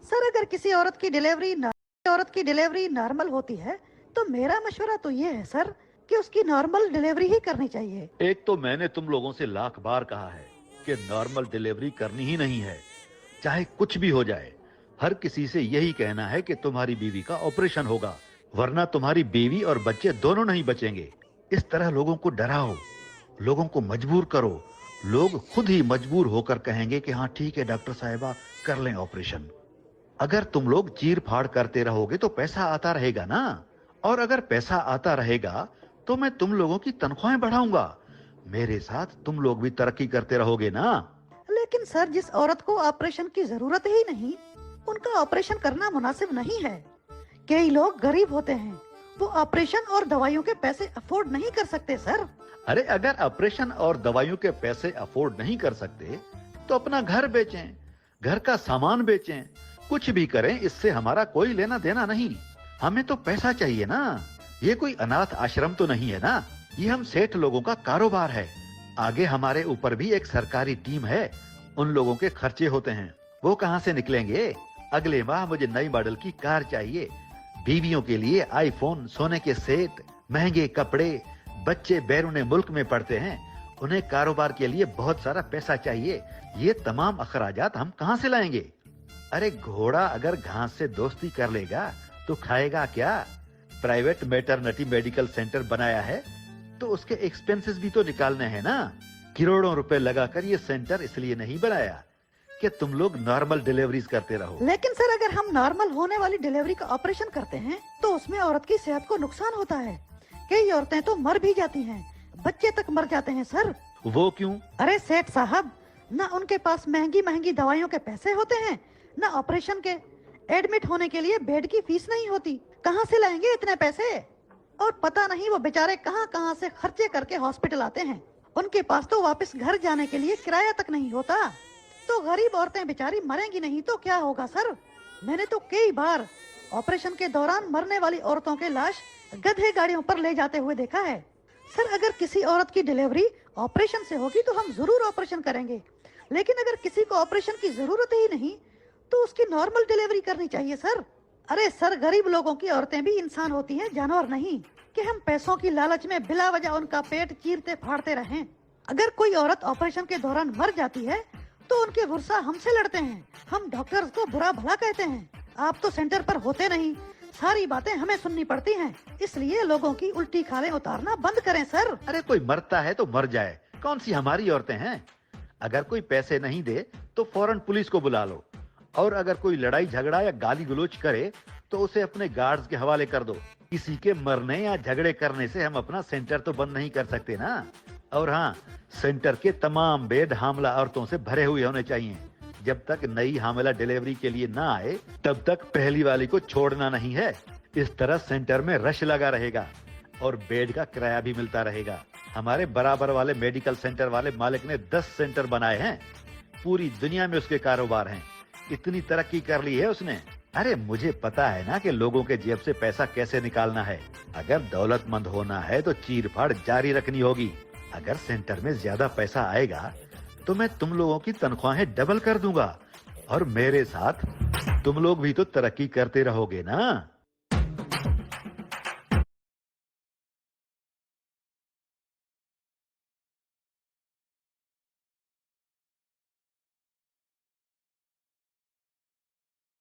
Sir अगर किसी औरत की डिलीवरी नॉर्मल होती है तो मेरा मशवरा तो ये है सर कि उसकी नॉर्मल डिलीवरी ही करनी चाहिए। एक तो मैंने तुम लोगों से लाख बार कहा है कि नॉर्मल डिलीवरी करनी ही नहीं है, चाहे कुछ भी हो जाए। हर किसी से यही कहना है कि तुम्हारी बीवी का ऑपरेशन होगा, वरना तुम्हारी बीवी और बच्चे दोनों नहीं बचेंगे। इस तरह लोगों को डराओ, लोगों को मजबूर करो। लोग खुद ही मजबूर होकर कहेंगे कि हाँ ठीक है डॉक्टर साहिबा, कर लें ऑपरेशन। अगर तुम लोग चीर फाड़ करते रहोगे तो पैसा आता रहेगा ना, और अगर पैसा आता रहेगा तो मैं तुम लोगों की तनख्वाहें बढ़ाऊंगा। मेरे साथ तुम लोग भी तरक्की करते रहोगे ना। लेकिन सर जिस औरत को ऑपरेशन की जरूरत ही नहीं, उनका ऑपरेशन करना मुनासिब नहीं है। कई लोग गरीब होते हैं, वो ऑपरेशन और दवाइयों के पैसे अफोर्ड नहीं कर सकते सर। अरे अगर ऑपरेशन और दवाइयों के पैसे अफोर्ड नहीं कर सकते तो अपना घर बेचें, घर का सामान बेचें, कुछ भी करें, इससे हमारा कोई लेना देना नहीं। हमें तो पैसा चाहिए ना। ये कोई अनाथ आश्रम तो नहीं है ना, ये हम सेठ लोगों का कारोबार है। आगे हमारे ऊपर भी एक सरकारी टीम है, उन लोगों के खर्चे होते हैं, वो कहाँ से निकलेंगे। अगले माह मुझे नई मॉडल की कार चाहिए, बीवियों के लिए आईफोन, सोने के सेट, महंगे कपड़े। बच्चे बैरूने मुल्क में पढ़ते हैं, उन्हें कारोबार के लिए बहुत सारा पैसा चाहिए। ये तमाम अखराजात हम कहाँ से लाएंगे। अरे घोड़ा अगर घास से दोस्ती कर लेगा तो खाएगा क्या। प्राइवेट मैटरनिटी मेडिकल सेंटर बनाया है तो उसके एक्सपेंसेस भी तो निकालने हैं ना। करोड़ों रुपए लगाकर ये सेंटर इसलिए नहीं बनाया कि तुम लोग नॉर्मल डिलीवरीज करते रहो। लेकिन सर अगर हम नॉर्मल होने वाली डिलीवरी का ऑपरेशन करते हैं तो उसमें औरत की सेहत को नुकसान होता है। कई औरतें तो मर भी जाती हैं, बच्चे तक मर जाते हैं सर। वो क्यों? अरे सेठ साहब, न उनके पास महंगी महंगी दवाइयों के पैसे होते हैं, न ऑपरेशन के। एडमिट होने के लिए बेड की फीस नहीं होती, कहाँ से लाएंगे इतने पैसे। और पता नहीं वो बेचारे कहाँ कहाँ से खर्चे करके हॉस्पिटल आते हैं, उनके पास तो वापस घर जाने के लिए किराया तक नहीं होता। तो गरीब औरतें बेचारी मरेंगी नहीं तो क्या होगा सर। मैंने तो कई बार ऑपरेशन के दौरान मरने वाली औरतों के लाश गधे गाड़ियों पर ले जाते हुए देखा है। सर अगर किसी औरत की डिलीवरी ऑपरेशन से होगी तो हम जरूर ऑपरेशन करेंगे, लेकिन अगर किसी को ऑपरेशन की जरूरत ही नहीं तो उसकी नॉर्मल डिलीवरी करनी चाहिए सर। अरे सर गरीब लोगों की औरतें भी इंसान होती हैं, जानवर नहीं कि हम पैसों की लालच में बिला वजह उनका पेट चीरते फाड़ते रहें। अगर कोई औरत ऑपरेशन के दौरान मर जाती है तो उनके गुस्सा हमसे लड़ते हैं, हम डॉक्टर्स को बुरा भला कहते हैं। आप तो सेंटर पर होते नहीं, सारी बातें हमें सुननी पड़ती हैं, इसलिए लोगों की उल्टी खालें उतारना बंद करें सर। अरे कोई मरता है तो मर जाए, कौन सी हमारी औरतें हैं। अगर कोई पैसे नहीं दे तो फौरन पुलिस को बुला लो, और अगर कोई लड़ाई झगड़ा या गाली गलौज करे तो उसे अपने गार्ड्स के हवाले कर दो। किसी के मरने या झगड़े करने से हम अपना सेंटर तो बंद नहीं कर सकते ना। और हाँ, सेंटर के तमाम बेड हामला औरतों से भरे हुए होने चाहिए। जब तक नई हामिला डिलीवरी के लिए ना आए तब तक पहली वाली को छोड़ना नहीं है। इस तरह सेंटर में रश लगा रहेगा और बेड का किराया भी मिलता रहेगा। हमारे बराबर वाले मेडिकल सेंटर वाले मालिक ने 10 सेंटर बनाए हैं, पूरी दुनिया में उसके कारोबार हैं, इतनी तरक्की कर ली है उसने। अरे मुझे पता है ना कि लोगों के जेब से पैसा कैसे निकालना है। अगर दौलतमंद होना है तो चीर फाड़ जारी रखनी होगी। अगर सेंटर में ज्यादा पैसा आएगा तो मैं तुम लोगों की तनख्वाहें डबल कर दूंगा, और मेरे साथ तुम लोग भी तो तरक्की करते रहोगे ना।